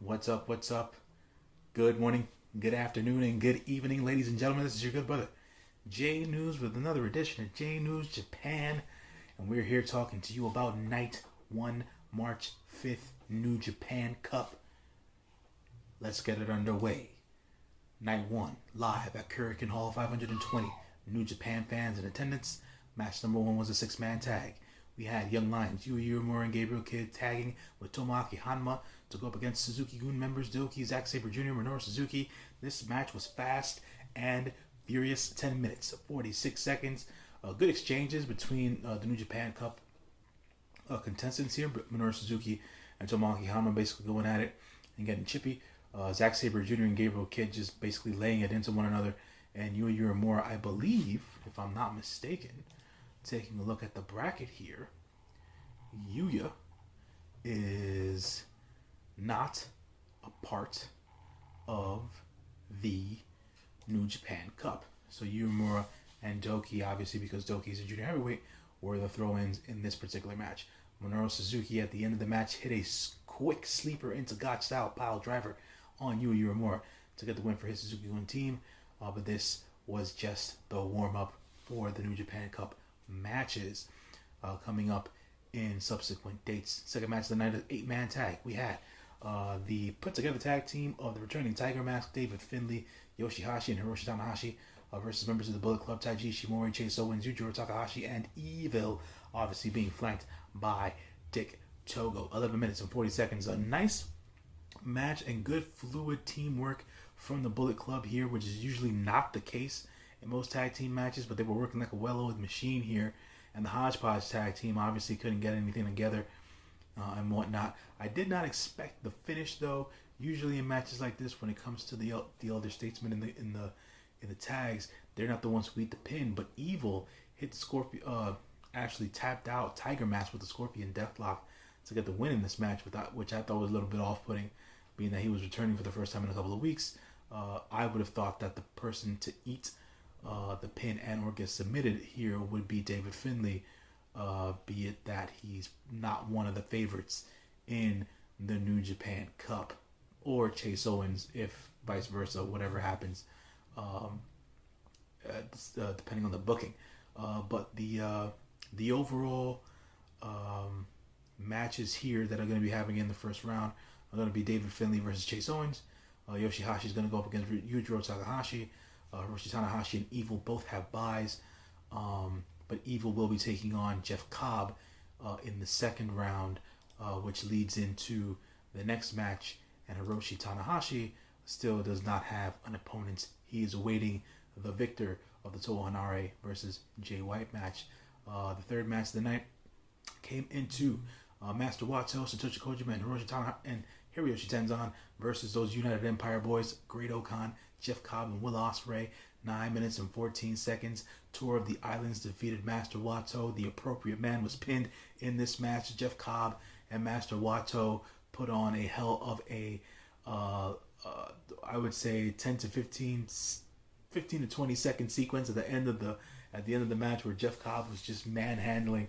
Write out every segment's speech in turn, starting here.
What's up? What's up? Good morning, good afternoon, and good evening, ladies and gentlemen. This is your good brother, J News, with another edition of J News Japan. And we're here talking to you about Night 1, March 5th, New Japan Cup. Let's get it underway. Night 1, live at Kurikan Hall, 520. New Japan fans in attendance. Match number 1 was a 6-man tag. We had Young Lions, Yuuimura and Gabriel Kidd tagging with Tomo Hanma to go up against Suzuki-Gun members Doki, Zack Sabre Jr., Minoru Suzuki. This match was fast and furious, 10 minutes, 46 seconds. Good exchanges between the New Japan Cup contestants here, but Minoru Suzuki and Tomo Hanma basically going at it and getting chippy. Zack Sabre Jr. and Gabriel Kidd just basically laying it into one another. And Yuuimura, I believe, if I'm not mistaken, taking a look at the bracket here, Yuya is not a part of the New Japan Cup. So Yuuimura and Doki, obviously because Doki is a junior heavyweight, were the throw-ins in this particular match. Minoru Suzuki at the end of the match hit a quick sleeper into Gotch-style pile driver on Yuuimura to get the win for his Suzuki-Gun team. But this was just the warm-up for the New Japan Cup matches coming up in subsequent dates. Second match of the night is 8-man tag. We had the put-together tag team of the returning Tiger Mask, David Finlay, Yoshihashi, and Hiroshi Tanahashi versus members of the Bullet Club, Taiji Ishimori, Chase Owens, Yujiro Takahashi, and Evil, obviously being flanked by Dick Togo. 11 minutes and 40 seconds. A nice match and good fluid teamwork from the Bullet Club here, which is usually not the case in most tag team matches, but they were working like a well-oiled machine here. And the Hodgepodge tag team obviously couldn't get anything together and whatnot. I did not expect the finish, though. Usually in matches like this, when it comes to the elder statesmen in the tags, they're not the ones who eat the pin. But Evil hit Scorpion, actually tapped out Tiger Mask with the Scorpion Deathlock to get the win in this match, which I thought was a little bit off-putting, being that he was returning for the first time in a couple of weeks. I would have thought that the person to eat the pin and or get submitted here would be David Finlay, be it that he's not one of the favorites in the New Japan Cup, or Chase Owens if vice versa, whatever happens, depending on the booking. But the overall matches here that are going to be having in the first round are going to be David Finlay versus Chase Owens. Yoshihashi is going to go up against Yujiro Takahashi. Hiroshi Tanahashi and Evil both have buys, but Evil will be taking on Jeff Cobb in the second round, which leads into the next match. And Hiroshi Tanahashi still does not have an opponent. He is awaiting the victor of the Toa Hanare versus Jay White match. The third match of the night came into Master Wato, Satoshi Kojima, and Hiroyoshi Tenzan versus those United Empire boys, Great Okan, Jeff Cobb, and Will Ospreay. 9 minutes and 14 seconds. Tour of the Islands defeated Master Wato. The appropriate man was pinned in this match. Jeff Cobb and Master Wato put on a hell of a, I would say 10 to 15 to 20 second sequence at the end of the match, where Jeff Cobb was just manhandling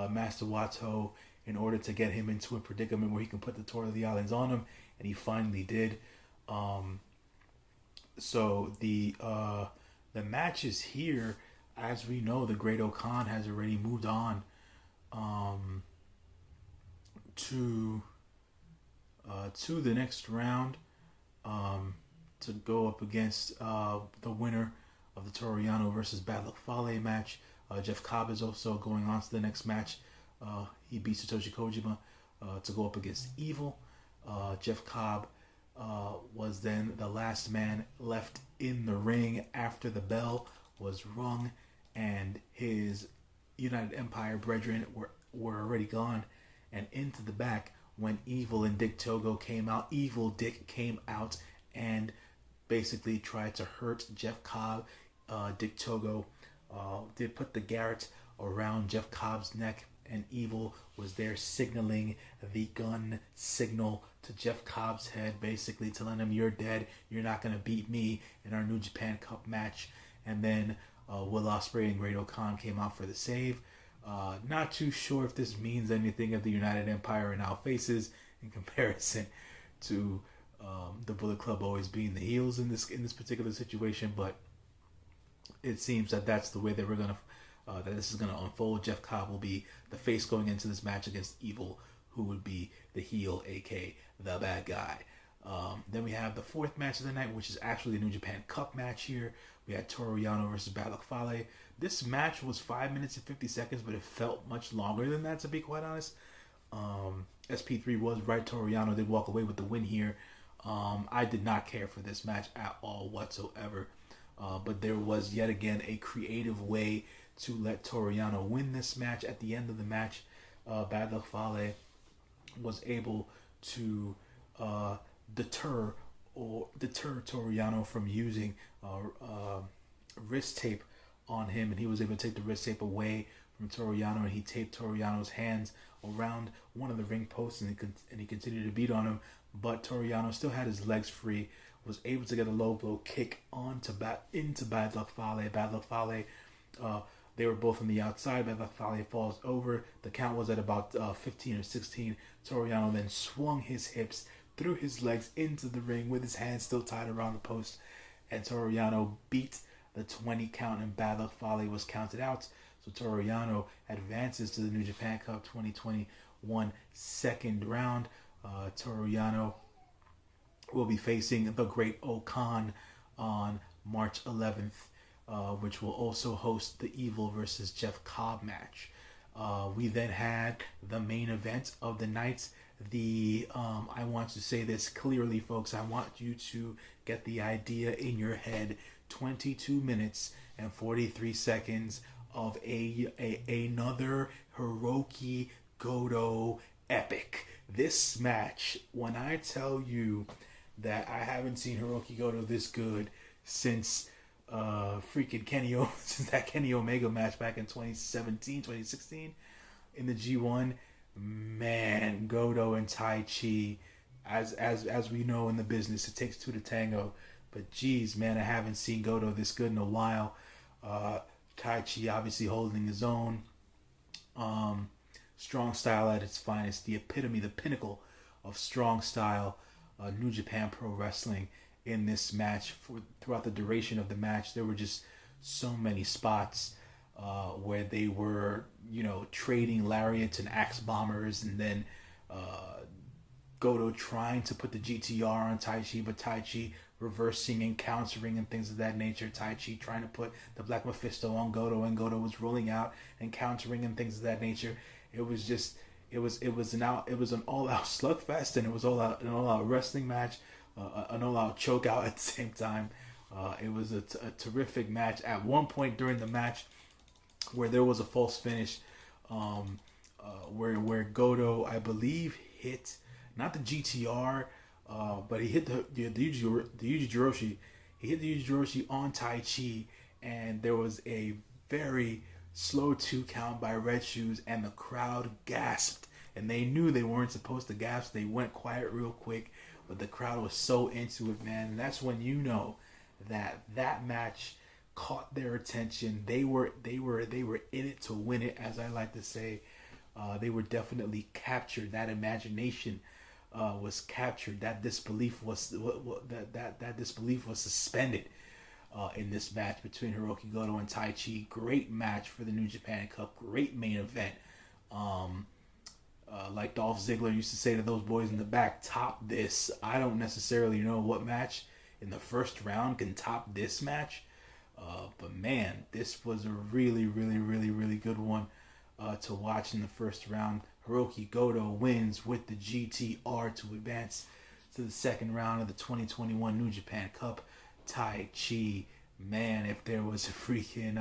Master Wato in order to get him into a predicament where he can put the Tour of the Islands on him, and he finally did. So the matches here, as we know, the Great Okan has already moved on to the next round to go up against the winner of the Toriano versus Bad Luck Fale match. Jeff Cobb is also going on to the next match. He beat Satoshi Kojima to go up against Evil. Jeff Cobb was then the last man left in the ring after the bell was rung and his United Empire brethren were already gone. And into the back, when Evil and Dick Togo came out, Evil Dick came out and basically tried to hurt Jeff Cobb. Dick Togo did put the Garrett around Jeff Cobb's neck, and Evil was there signaling the gun signal to Jeff Cobb's head, basically telling him, "You're dead. You're not going to beat me in our New Japan Cup match." And then Will Ospreay and Great Okan came out for the save. Not too sure if this means anything if the United Empire are now faces in comparison to The Bullet Club always being the heels in this particular situation, but it seems that that's the way that we're gonna that this is gonna unfold. Jeff Cobb will be the face going into this match against Evil, who would be the heel, aka the bad guy. Then we have the fourth match of the night, which is actually the New Japan Cup match here. We had Toriano versus Bad Luck Fale. This match was 5 minutes and 50 seconds, but it felt much longer than that, to be quite honest. SP3 was right. Toriano did walk away with the win here. I did not care for this match at all whatsoever. But there was yet again a creative way to let Toriano win this match. At the end of the match, Bad Luck Fale was able to deter Toriano from using wrist tape on him, and he was able to take the wrist tape away from Toriano, and he taped Toriano's hands around one of the ring posts, and he continued to beat on him. But Toriano still had his legs free, was able to get a low blow kick into Bad Luck Fale. Bad Luck Fale, they were both on the outside. Bad Luck Fale falls over. The count was at about 15 or 16. Toriano then swung his hips through his legs into the ring with his hands still tied around the post, and Toriano beat the 20 count, and Bad Luck Fale was counted out. So Toriano advances to the New Japan Cup 2021 second round. Toriano will be facing the Great Okan on March 11th, which will also host the Evil versus Jeff Cobb match. We then had the main event of the night. I want to say this clearly, folks. I want you to get the idea in your head. 22 minutes and 43 seconds of another Hiroki Goto epic. This match, when I tell you that I haven't seen Hiroki Goto this good since since that Kenny Omega match back in 2016 in the G1, man, Goto and Tai Chi, as we know in the business, it takes two to tango. But geez, man, I haven't seen Goto this good in a while. Tai Chi obviously holding his own. Strong style at its finest, the epitome, the pinnacle of strong style, New Japan Pro Wrestling in this match. Throughout the duration of the match, there were just so many spots where they were, trading lariats and axe bombers, and then Goto trying to put the GTR on Tai Chi, but Tai Chi reversing and countering and things of that nature. Tai Chi trying to put the Black Mephisto on Goto, and Goto was rolling out and countering and things of that nature. It was just, it was an all-out slugfest, and it was an all-out wrestling match, an all-out chokeout at the same time. It was a terrific match. At one point during the match, where there was a false finish, where Goto, I believe, hit not the GTR, but he hit the Ujijiroshi. He hit the Ujijiroshi on Tai Chi, and there was a very slow 2 count by Red Shoes, and the crowd gasped, and they knew they weren't supposed to gasp. They went quiet real quick, but the crowd was so into it, man. And that's when you know that match caught their attention. They were in it to win it, as I like to say. They were definitely captured. That imagination was captured. That disbelief was that disbelief was suspended in this match between Hiroki Goto and Tai Chi. Great match for the New Japan Cup. Great main event. Like Dolph Ziggler used to say to those boys in the back, top this. I don't necessarily know what match in the first round can top this match. But man, this was a really, really, really, really good one to watch in the first round. Hiroki Goto wins with the GTR to advance to the second round of the 2021 New Japan Cup. Tai Chi, man, if there was a freaking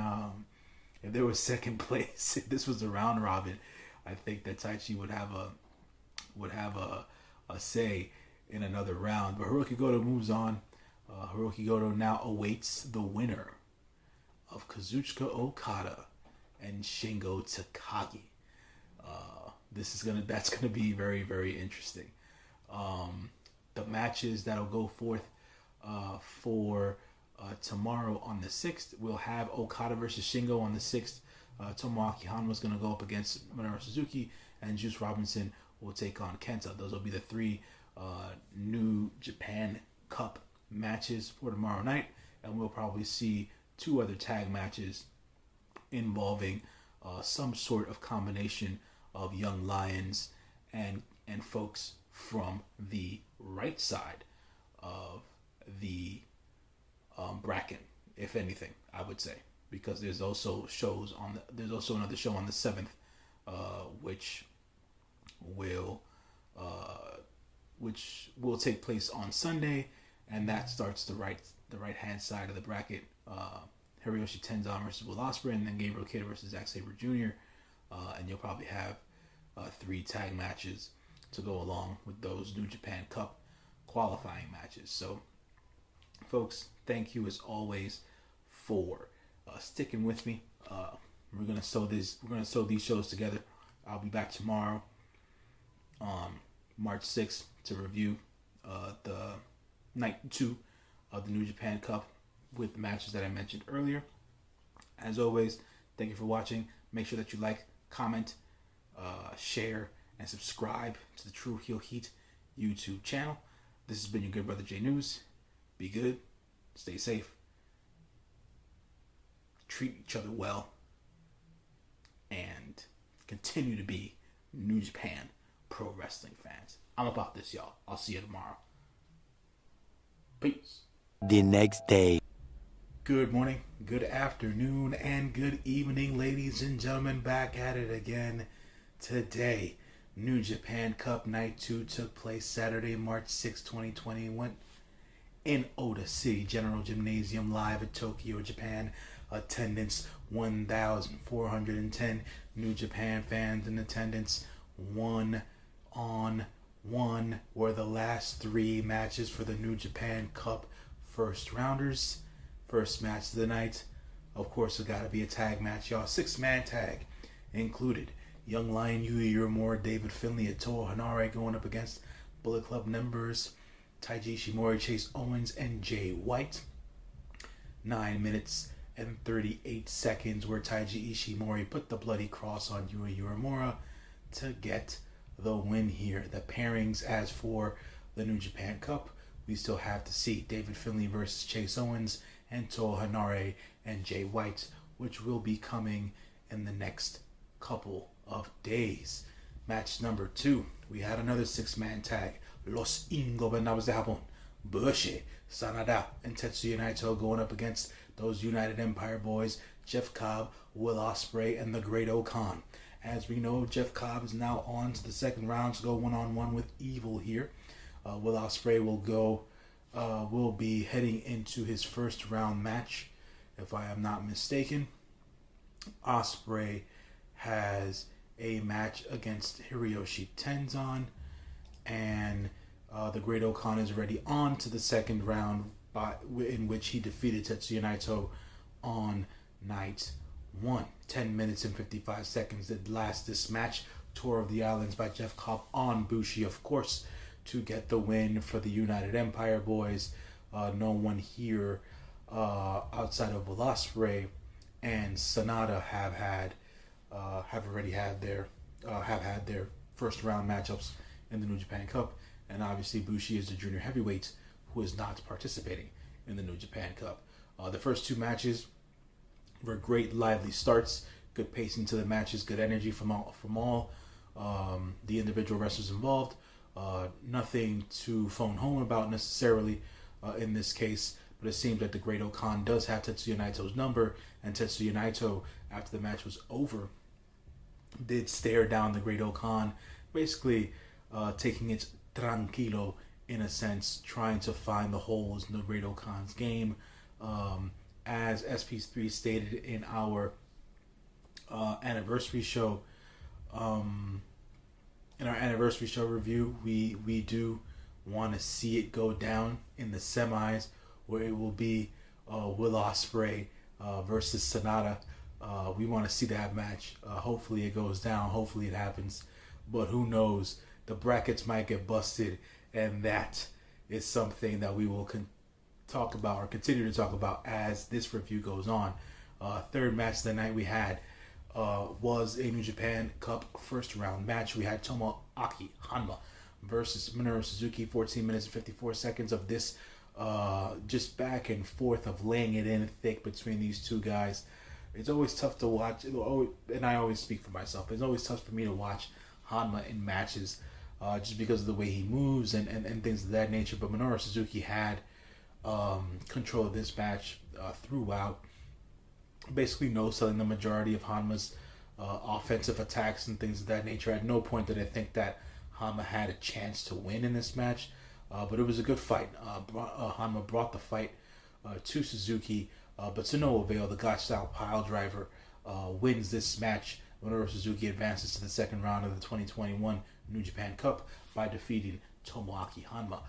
if there was second place, if this was a round robin, I think that Tai Chi would have a say in another round. But Hiroki Goto moves on. Hiroki Goto now awaits the winner of Kazuchika Okada and Shingo Takagi. That's gonna be very, very interesting. The matches that'll go forth for tomorrow on the 6th, we'll have Okada versus Shingo on the 6th. Tomoaki Hanma's going to go up against Minoru Suzuki, and Juice Robinson will take on Kenta. Those will be the 3 New Japan Cup matches for tomorrow night, and we'll probably see 2 other tag matches involving some sort of combination of young lions and folks from the right side of the bracket, if anything, I would say, because there's also another show on the 7th, which will take place on Sunday, and that starts the right hand side of the bracket. Hiroshi Tenzan versus Will Ospreay, and then Gabriel Kidd versus Zack Sabre Jr. And you'll probably have 3 tag matches to go along with those New Japan Cup qualifying matches. So, folks, thank you as always for sticking with me. We're gonna sew these shows together. I'll be back tomorrow, March 6th, to review the night 2 of the New Japan Cup with the matches that I mentioned earlier. As always, thank you for watching. Make sure that you like, comment, share, and subscribe to the True Heel Heat YouTube channel. This has been your good brother J News. Be good, stay safe, treat each other well, and continue to be New Japan Pro Wrestling fans. I'm about this, y'all. I'll see you tomorrow. Peace. The next day. Good morning, good afternoon, and good evening, ladies and gentlemen. Back at it again today. New Japan Cup Night 2 took place Saturday, March 6, 2021 in Ota City General Gymnasium, live at Tokyo, Japan. Attendance 1,410 New Japan fans in attendance. 1-on-1 were the last 3 matches for the New Japan Cup first rounders. First match of the night, of course, it got to be a tag match, y'all. 6-man tag included Young Lion Yuuimura, David Finlay, and Toa Hanare going up against Bullet Club members Taiji Ishimori, Chase Owens, and Jay White. 9 minutes and 38 seconds where Taiji Ishimori put the bloody cross on Yuuimura to get the win here. The pairings, as for the New Japan Cup, we still have to see David Finlay versus Chase Owens and Toa Hanare and Jay White, which will be coming in the next couple of days. Match number 2, we had another 6-man tag. Los Ingobernables de Japón, Bushi, Sanada, and Tetsuya Naito going up against those United Empire boys, Jeff Cobb, Will Ospreay, and the Great Okan. As we know, Jeff Cobb is now on to the second round to go one-on-one with Evil here. Will Ospreay will be heading into his first round match, if I am not mistaken. Ospreay has a match against Hiroshi Tenzan, and the Great Okan is already on to the second round, in which he defeated Tetsuya Naito on night 1. 10 minutes and 55 seconds did last this match. Tour of the Islands by Jeff Cobb on Bushi, of course, to get the win for the United Empire boys. No one here outside of Will Ospreay and Sanada have already had their first round matchups in the New Japan Cup, and obviously Bushi is the junior heavyweight who is not participating in the New Japan Cup. The first 2 matches were great, lively starts, good pacing to the matches, good energy from all the individual wrestlers involved. Nothing to phone home about necessarily in this case, but it seems that the Great Okan does have Tetsuya Naito's number, and Tetsuya Naito, after the match was over, did stare down the Great Okan, basically taking it tranquilo in a sense, trying to find the holes in the Great Okan's game. As SP3 stated in our anniversary show, in our anniversary show review, we do want to see it go down in the semis, where it will be Will Ospreay versus Sanada. We want to see that match. Hopefully it goes down. Hopefully it happens. But who knows? The brackets might get busted, and that is something that we will talk about or continue to talk about as this review goes on. Third match of the night we had was a New Japan Cup first round match. We had Tomo Aki Hanma versus Minoru Suzuki. 14 minutes and 54 seconds of this just back and forth of laying it in thick between these two guys. It's always tough to watch, and I always speak for myself. It's always tough for me to watch Hanma in matches just because of the way he moves and things of that nature. But Minoru Suzuki had control of this match throughout, basically no-selling the majority of Hanma's offensive attacks and things of that nature. At no point did I think that Hanma had a chance to win in this match, but it was a good fight. Hanma brought the fight to Suzuki, but to no avail. The God-style pile driver wins this match. Minoru Suzuki advances to the second round of the 2021 New Japan Cup by defeating Tomoaki Hanma.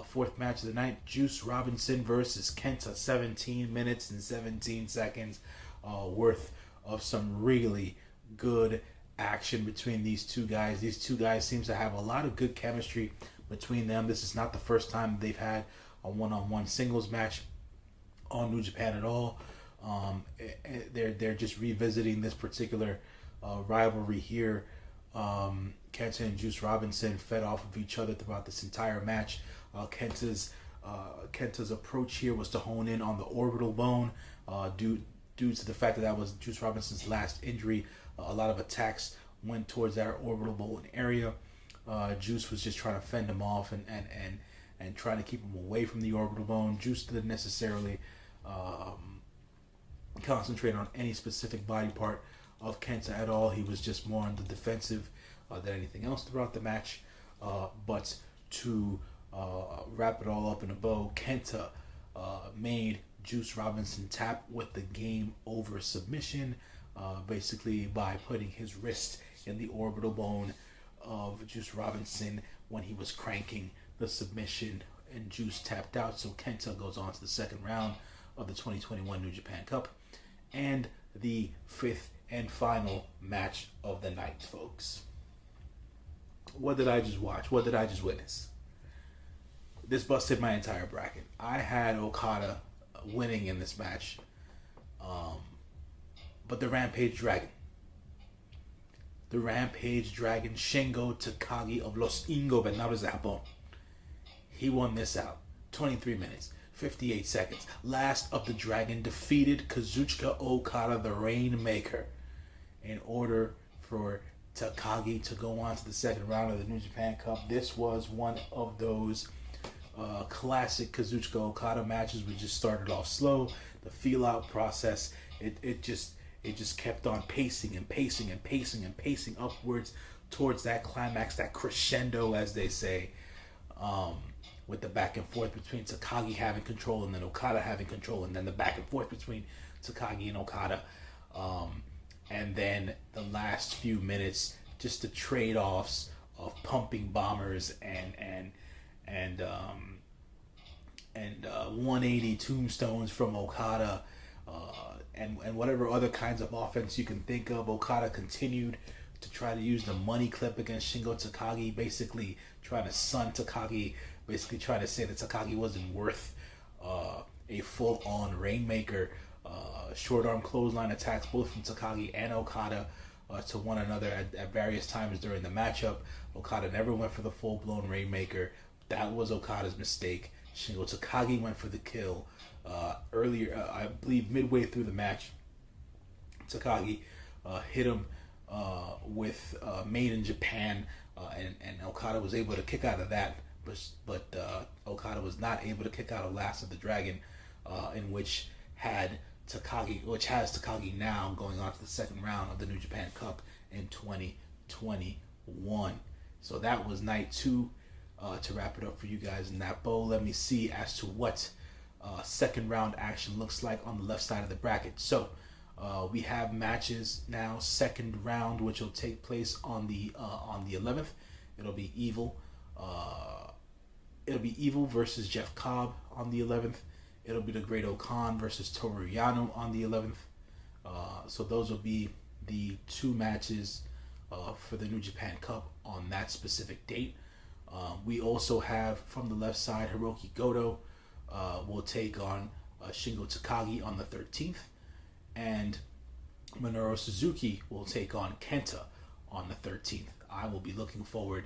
Fourth match of the night, Juice Robinson versus Kenta. 17 minutes and 17 seconds worth of some really good action between these two guys. These two guys seem to have a lot of good chemistry between them. This is not the first time they've had a one-on-one singles match on New Japan at all. They're just revisiting this particular rivalry here. Kenta and Juice Robinson fed off of each other throughout this entire match. Kenta's approach here was to hone in on the orbital bone due to the fact that was Juice Robinson's last injury. A lot of attacks went towards that orbital bone area. Juice was just trying to fend him off and trying to keep him away from the orbital bone. Juice didn't necessarily concentrate on any specific body part of Kenta at all. He was just more on the defensive than anything else throughout the match. But to wrap it all up in a bow, Kenta made Juice Robinson tap with the game over submission, basically by putting his wrist in the orbital bone of Juice Robinson when he was cranking the submission, and Juice tapped out. So Kenta goes on to the second round of the 2021 New Japan Cup and the fifth and final match of the night, folks. What did I just watch? What did I just witness? This busted my entire bracket. I had Okada winning in this match, but the Rampage Dragon, Shingo Takagi of Los Ingobernables de Japón, he won this out. 23 minutes, 58 seconds. Last of the Dragon defeated Kazuchika Okada, the Rainmaker, in order for Takagi to go on to the second round of the New Japan Cup. This was one of those classic Kazuchika Okada matches. We just started off slow. The feel out process, it just kept on pacing upwards towards that climax, that crescendo, as they say, with the back and forth between Takagi having control and then Okada having control, and then the back and forth between Takagi and Okada, and then the last few minutes, just the trade-offs of pumping bombers and 180 tombstones from Okada, and whatever other kinds of offense you can think of. Okada continued to try to use the money clip against Shingo Takagi, basically trying to sun Takagi, basically trying to say that Takagi wasn't worth a full-on Rainmaker. Short arm clothesline attacks both from Takagi and Okada to one another at various times during the matchup. Okada never went for the full-blown Rainmaker. That was Okada's mistake. Shingo Takagi went for the kill. Earlier, I believe midway through the match, Takagi hit him with Made in Japan, and Okada was able to kick out of that, but Okada was not able to kick out of Last of the Dragon, in which has Takagi now going on to the second round of the New Japan Cup in 2021. So that was night two. To wrap it up for you guys in that bowl, let me see as to what second round action looks like on the left side of the bracket. So we have matches now, second round, which will take place on the 11th. It'll be Evil. It'll be Evil versus Jeff Cobb on the 11th. It'll be the Great Okan versus Toriano on the 11th. So those will be the two matches for the New Japan Cup on that specific date. We also have, from the left side, Hiroki Goto will take on Shingo Takagi on the 13th, and Minoru Suzuki will take on Kenta on the 13th. I will be looking forward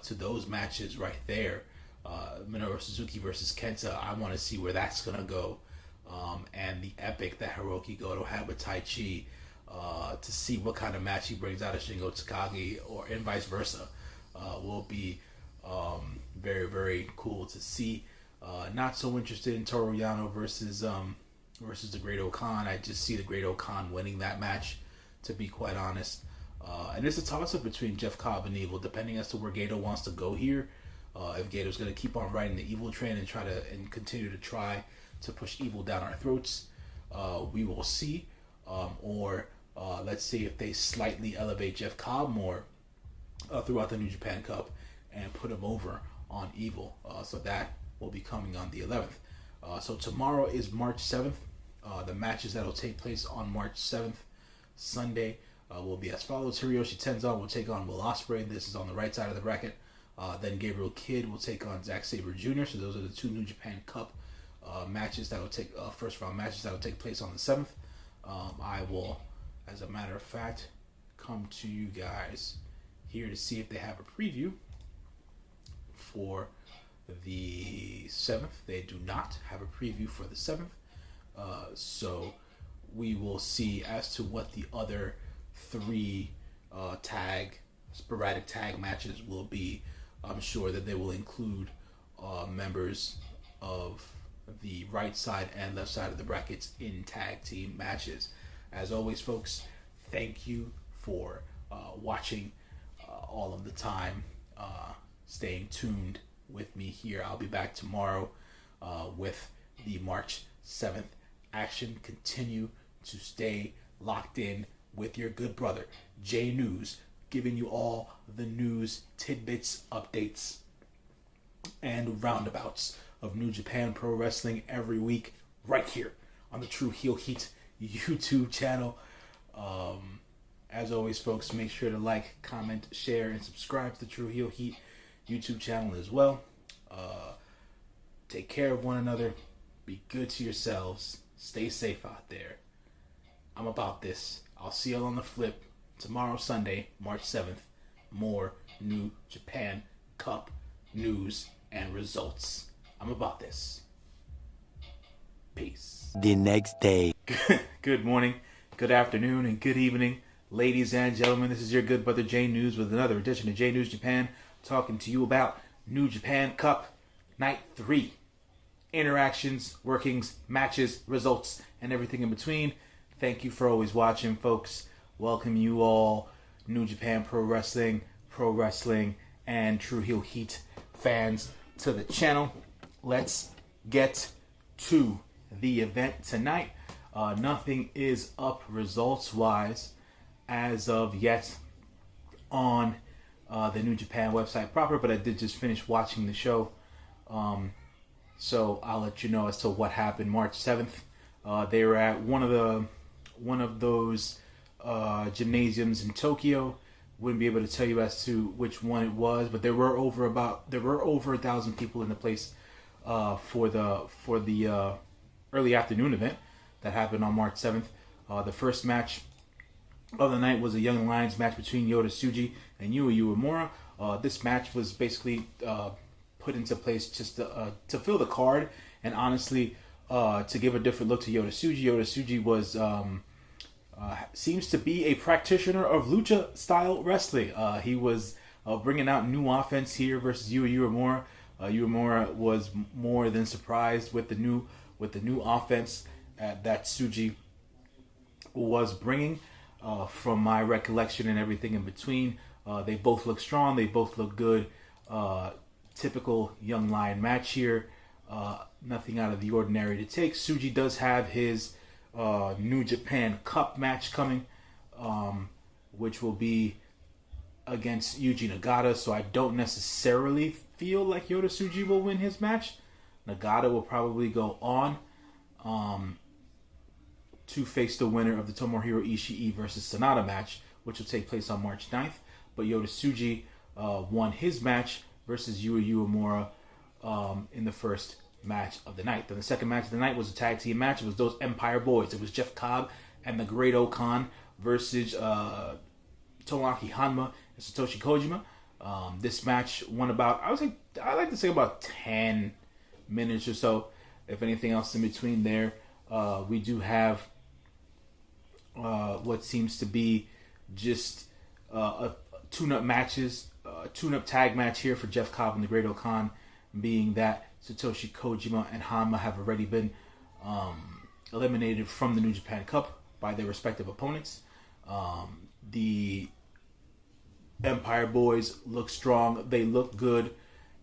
to those matches right there. Minoru Suzuki versus Kenta, I want to see where that's going to go. And the epic that Hiroki Goto had with Tai Chi, to see what kind of match he brings out of Shingo Takagi, and vice versa, will be very, very cool to see. Not so interested in Toriano versus the Great Okan. I just see the Great Okan winning that match, to be quite honest. And it's a toss-up between Jeff Cobb and Evil, depending as to where Gato wants to go here. If Gato's going to keep on riding the Evil train and continue to try to push Evil down our throats, we will see. Or let's see if they slightly elevate Jeff Cobb more throughout the New Japan Cup and put him over on Evil. So that will be coming on the 11th. So tomorrow is March 7th. The matches that will take place on March 7th, Sunday, will be as follows. Hiroshi Tenzan will take on Will Ospreay. This is on the right side of the bracket. Then Gabriel Kidd will take on Zack Sabre Jr. So those are the two New Japan Cup matches that will take first round matches that will take place on the 7th. I will, as a matter of fact, come to you guys here to see if they have a preview for the 7th. They do not have a preview for the 7th. So we will see as to what the other three sporadic tag matches will be. I'm sure that they will include members of the right side and left side of the brackets in tag team matches. As always, folks, thank you for watching all of the time, staying tuned with me here. I'll be back tomorrow with the March 7th action. Continue to stay locked in with your good brother, J News, giving you all the news, tidbits, updates, and roundabouts of New Japan Pro Wrestling every week right here on the True Heel Heat YouTube channel. As always, folks, make sure to like, comment, share, and subscribe to the True Heel Heat YouTube channel as well. Take care of one another. Be good to yourselves. Stay safe out there. I'm about this. I'll see y'all on the flip tomorrow, Sunday, March 7th. More New Japan Cup news and results. I'm about this. Peace. The next day. Good morning, good afternoon, and good evening, ladies and gentlemen. This is your good brother J News with another edition of J News Japan, talking to you about New Japan Cup Night 3. Interactions, workings, matches, results, and everything in between. Thank you for always watching, folks. Welcome you all, New Japan Pro Wrestling, and True Heel Heat fans to the channel. Let's get to the event tonight. Nothing is up results-wise as of yet on the New Japan website proper, but I did just finish watching the show. So I'll let you know as to what happened March 7th. They were at one of those gymnasiums in Tokyo. Wouldn't be able to tell you as to which one it was, but there were over 1,000 people in the place for the early afternoon event that happened on March 7th. The first match of the night was a Young Lions match between Yoda Tsuji and Yuuimura. This match was basically put into place just to fill the card, and honestly, to give a different look to Yoda Tsuji. Yoda Tsuji was seems to be a practitioner of lucha style wrestling. He was bringing out new offense here versus Yuuimura. Yuuimura was more than surprised with the new offense that Tsuji was bringing. From my recollection and everything in between, they both look strong. They both look good. Typical Young Lion match here. Nothing out of the ordinary to take. Tsuji does have his New Japan Cup match coming, which will be against Yuji Nagata. So I don't necessarily feel like Yoda Tsuji will win his match. Nagata will probably go on to face the winner of the Tomohiro Ishii versus Sonata match, which will take place on March 9th. But Yoda Tsuji won his match versus Yuuimura in the first match of the night. Then the second match of the night was a tag team match. It was those Empire Boys. It was Jeff Cobb and the Great Okan versus Tomoaki Hanma and Satoshi Kojima. This match went about, I like to say about 10 minutes or so. If anything else in between there, we do have what seems to be just a tune-up matches, tune-up tag match here for Jeff Cobb and the Great Okan, being that Satoshi Kojima and Hanma have already been eliminated from the New Japan Cup by their respective opponents. The Empire Boys look strong, they look good,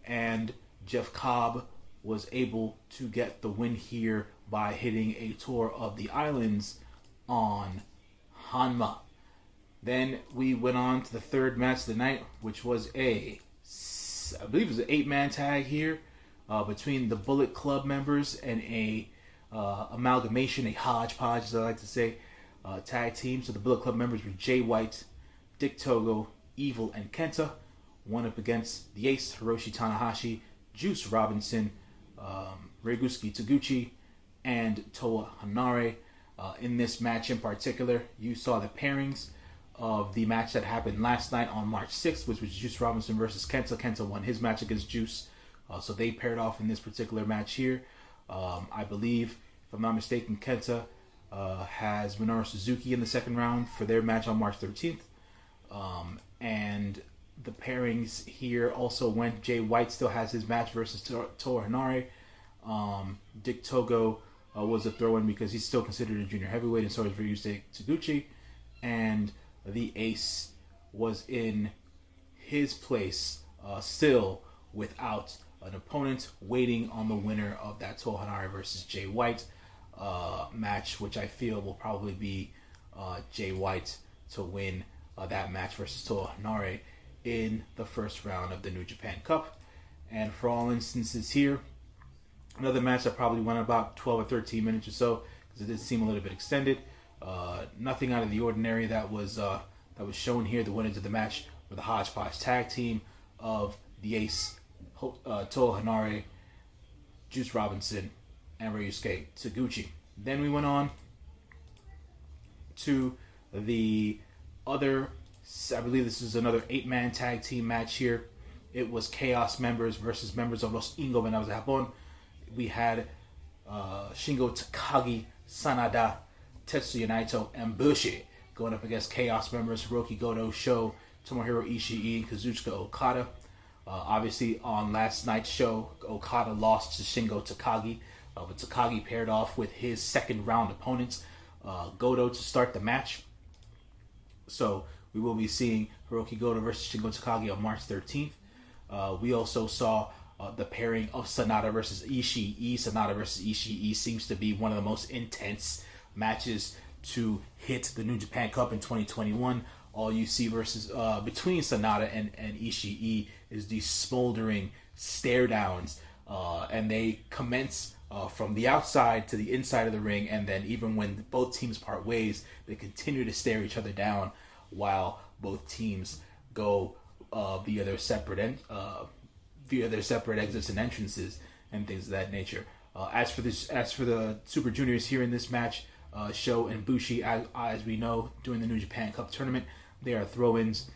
and Jeff Cobb was able to get the win here by hitting a tour of the islands on Hanma. Then we went on to the third match of the night, which was I believe it was an 8-man tag here between the Bullet Club members and a amalgamation, a hodgepodge, as I like to say, tag team. So the Bullet Club members were Jay White, Dick Togo, Evil, and Kenta. One up against the Ace, Hiroshi Tanahashi, Juice Robinson, Reigusuke Taguchi, and Toa Hanare. In this match in particular, you saw the pairings of the match that happened last night on March 6th, which was Juice Robinson versus Kenta. Kenta won his match against Juice, so they paired off in this particular match here. I believe, if I'm not mistaken, Kenta has Minoru Suzuki in the second round for their match on March 13th. And the pairings here also went. Jay White still has his match versus Toa Hanare. Dick Togo was a throw-in because he's still considered a junior heavyweight, and so is Ryusuke Taguchi. And the Ace was in his place still without an opponent, waiting on the winner of that Toa Hanare versus Jay White match, which I feel will probably be Jay White to win that match versus Toa Hanare in the first round of the New Japan Cup. And for all instances here, another match that probably went about 12 or 13 minutes or so, because it did seem a little bit extended. Nothing out of the ordinary that was shown here. The winners of the match were the Hodgepodge tag team of the Ace, Toa Hanare, Juice Robinson, and Ryusuke Taguchi. Then we went on to the other, I believe this is another 8-man tag team match here. It was Chaos members versus members of Los Ingobernables de Japón. We had Shingo Takagi, Sanada, Tetsuya Naito, and Bushi going up against Chaos members Hiroki Goto, Sho, Tomohiro Ishii, and Kazuchika Okada. Obviously, on last night's show, Okada lost to Shingo Takagi, but Takagi paired off with his second round opponents, Goto, to start the match. So we will be seeing Hiroki Goto versus Shingo Takagi on March 13th. We also saw the pairing of Sanada versus Ishii. Sanada versus Ishii seems to be one of the most intense matches to hit the New Japan Cup in 2021. All you see versus between Sanada and Ishii is these smoldering stare downs, and they commence from the outside to the inside of the ring, and then even when both teams part ways, they continue to stare each other down while both teams go via their separate exits and entrances and things of that nature. As for the Super Juniors here in this match, Sho and Bushi, as we know, during the New Japan Cup tournament, they are throw-ins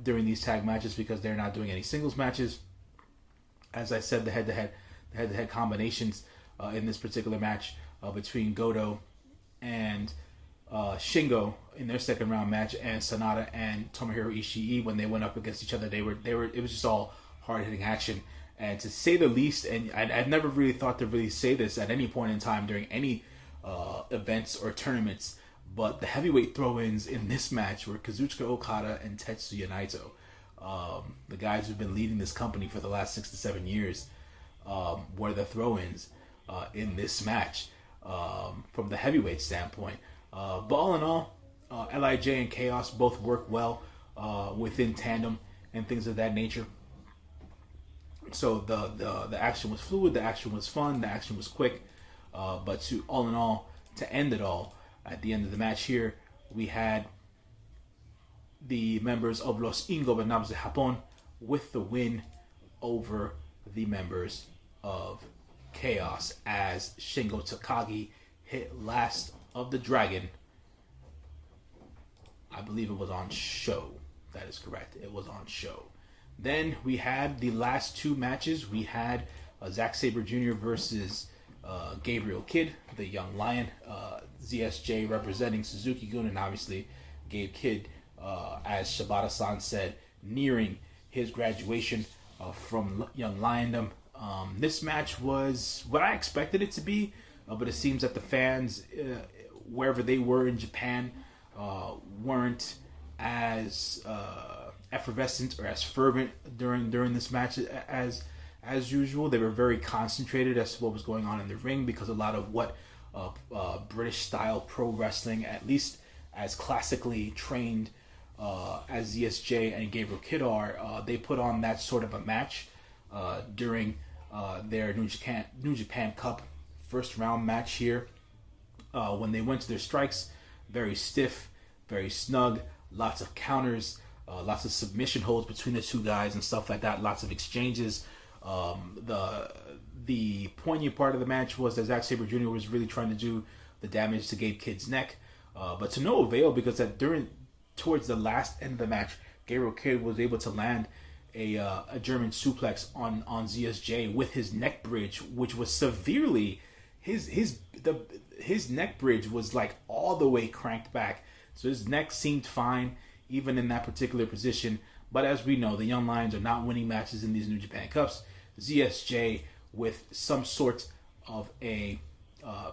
during these tag matches because they're not doing any singles matches. As I said, the head-to-head combinations in this particular match between Goto and Shingo in their second round match, and Sanada and Tomohiro Ishii, when they went up against each other, it was just all hard-hitting action. And to say the least, and I've never really thought to really say this at any point in time during any events or tournaments, but the heavyweight throw-ins in this match were Kazuchika Okada and Tetsuya Naito. The guys who've been leading this company for the last 6 to 7 years were the throw-ins in this match from the heavyweight standpoint. But all in all, LIJ and Chaos both work well within tandem and things of that nature. So the action was fluid, the action was fun, the action was quick. But to end it all, at the end of the match here, we had the members of Los Ingobernables de Japón with the win over the members of Chaos, as Shingo Takagi hit Last of the Dragon. I believe it was on Sho. That is correct. It was on Sho. Then we had the last two matches. We had Zack Sabre Jr. versus Gabriel Kidd, the young lion. ZSJ representing Suzuki-Gun, and obviously Gabe Kidd, as Shibata-san said, nearing his graduation from young liondom. This match was what I expected it to be, but it seems that the fans, wherever they were in Japan, weren't as effervescent or as fervent during this match as usual. They were very concentrated as to what was going on in the ring, because a lot of what British style pro wrestling, at least as classically trained as ZSJ and Gabriel Kidd are, they put on that sort of a match during their New Japan Cup first round match here. When they went to their strikes, very stiff, very snug, lots of counters, lots of submission holds between the two guys and stuff like that, lots of exchanges. The poignant part of the match was that Zack Sabre Jr. was really trying to do the damage to Gabe Kidd's neck, but to no avail, because towards the last end of the match, Gabriel Kidd was able to land a German suplex on ZSJ with his neck bridge, which was severely his neck bridge was like all the way cranked back, so his neck seemed fine even in that particular position. But as we know, the Young Lions are not winning matches in these New Japan Cups. ZSJ with some sort of a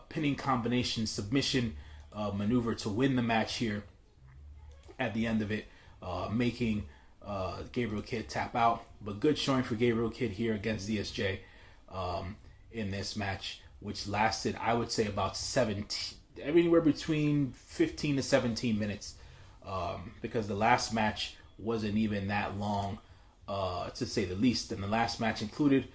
pinning combination submission maneuver to win the match here at the end of it, making Gabriel Kidd tap out. But good showing for Gabriel Kidd here against ZSJ in this match, which lasted, I would say, about anywhere between 15 to 17 minutes, because the last match wasn't even that long, to say the least. And the last match included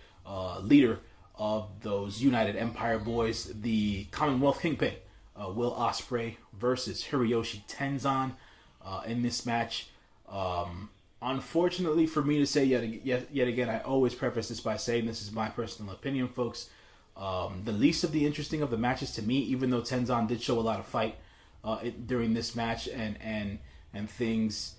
leader of those United Empire boys, the Commonwealth Kingpin, Will Ospreay versus Hiroyoshi Tenzan in this match. Unfortunately for me to say yet again, I always preface this by saying this is my personal opinion, folks. The least of the interesting of the matches to me, even though Tenzan did show a lot of fight during this match, and things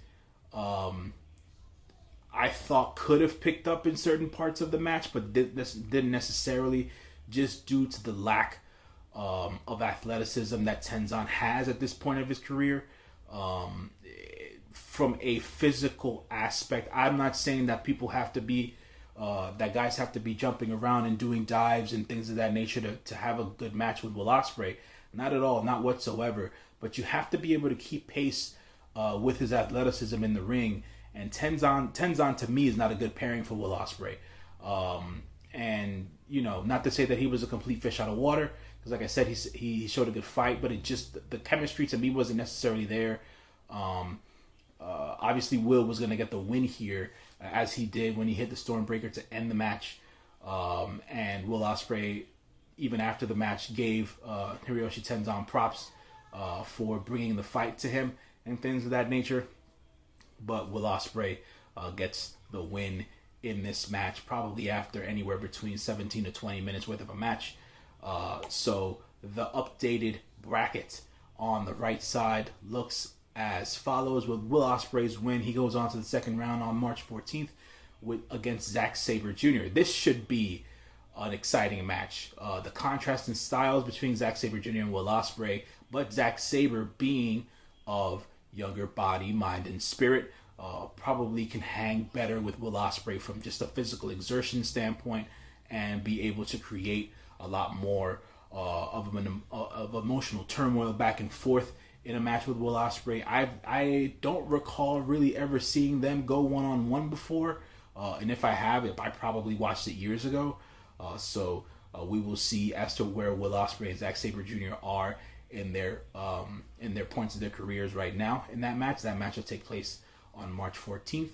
I thought could have picked up in certain parts of the match, but didn't necessarily, just due to the lack of athleticism that Tenzan has at this point of his career. From a physical aspect, I'm not saying that people have to be, that guys have to be jumping around and doing dives and things of that nature to have a good match with Will Ospreay. Not at all, not whatsoever. But you have to be able to keep pace with his athleticism in the ring. And Tenzan to me is not a good pairing for Will Ospreay. And not to say that he was a complete fish out of water, because like I said, he showed a good fight, but the chemistry to me wasn't necessarily there. Obviously, Will was going to get the win here, as he did when he hit the Stormbreaker to end the match. And Will Ospreay, even after the match, gave Hiroyoshi Tenzan props for bringing the fight to him and things of that nature. But Will Ospreay gets the win in this match, probably after anywhere between 17 to 20 minutes worth of a match. So the updated bracket on the right side looks as follows. With Will Ospreay's win, he goes on to the second round on March 14th against Zack Sabre Jr. This should be an exciting match. The contrast in styles between Zack Sabre Jr. and Will Ospreay, but Zack Sabre being of younger body, mind, and spirit, probably can hang better with Will Ospreay from just a physical exertion standpoint, and be able to create a lot more of emotional turmoil back and forth in a match with Will Ospreay. I don't recall really ever seeing them go one-on-one before, and if I have, I probably watched it years ago. So we will see as to where Will Ospreay and Zack Sabre Jr. are in their points of their careers right now in that match. That match will take place on March 14th.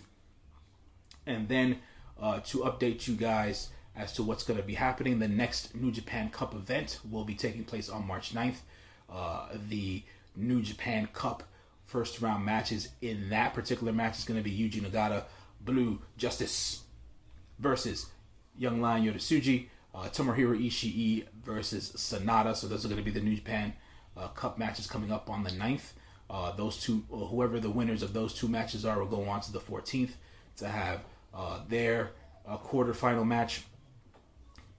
And then to update you guys as to what's going to be happening, the next New Japan Cup event will be taking place on March 9th. The New Japan Cup first round matches in that particular match is going to be Yuji Nagata, Blue Justice versus Young Lion Yoda Tsuji, Tomohiro Ishii versus Sanada. So those are going to be the New Japan Cup matches coming up on the 9th. Those two, whoever the winners of those two matches are, will go on to the 14th to have their quarterfinal match.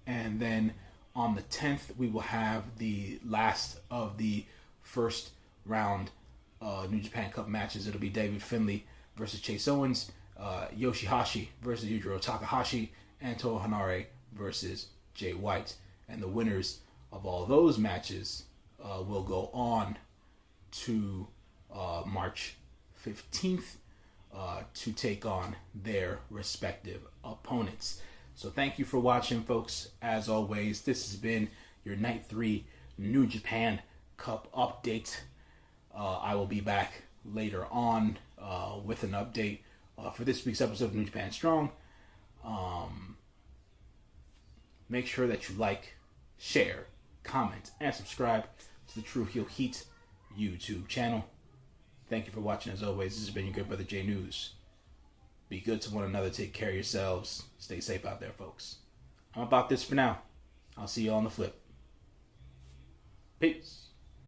And then on the 10th, we will have the last of the first round New Japan Cup matches. It'll be David Finlay versus Chase Owens, Yoshihashi versus Yujiro Takahashi, and Toa Hanare versus Jay White. And the winners of all those matches will go on to March 15th to take on their respective opponents. So thank you for watching, folks. As always, this has been your Night 3 New Japan Cup update. I will be back later on with an update for this week's episode of New Japan Strong. Make sure that you like, share, comment, and subscribe to the True Heel Heat YouTube channel. Thank you for watching. As always, this has been your good brother J News. Be good to one another. Take care of yourselves. Stay safe out there, folks. I'm about this for now. I'll see you on the flip. Peace.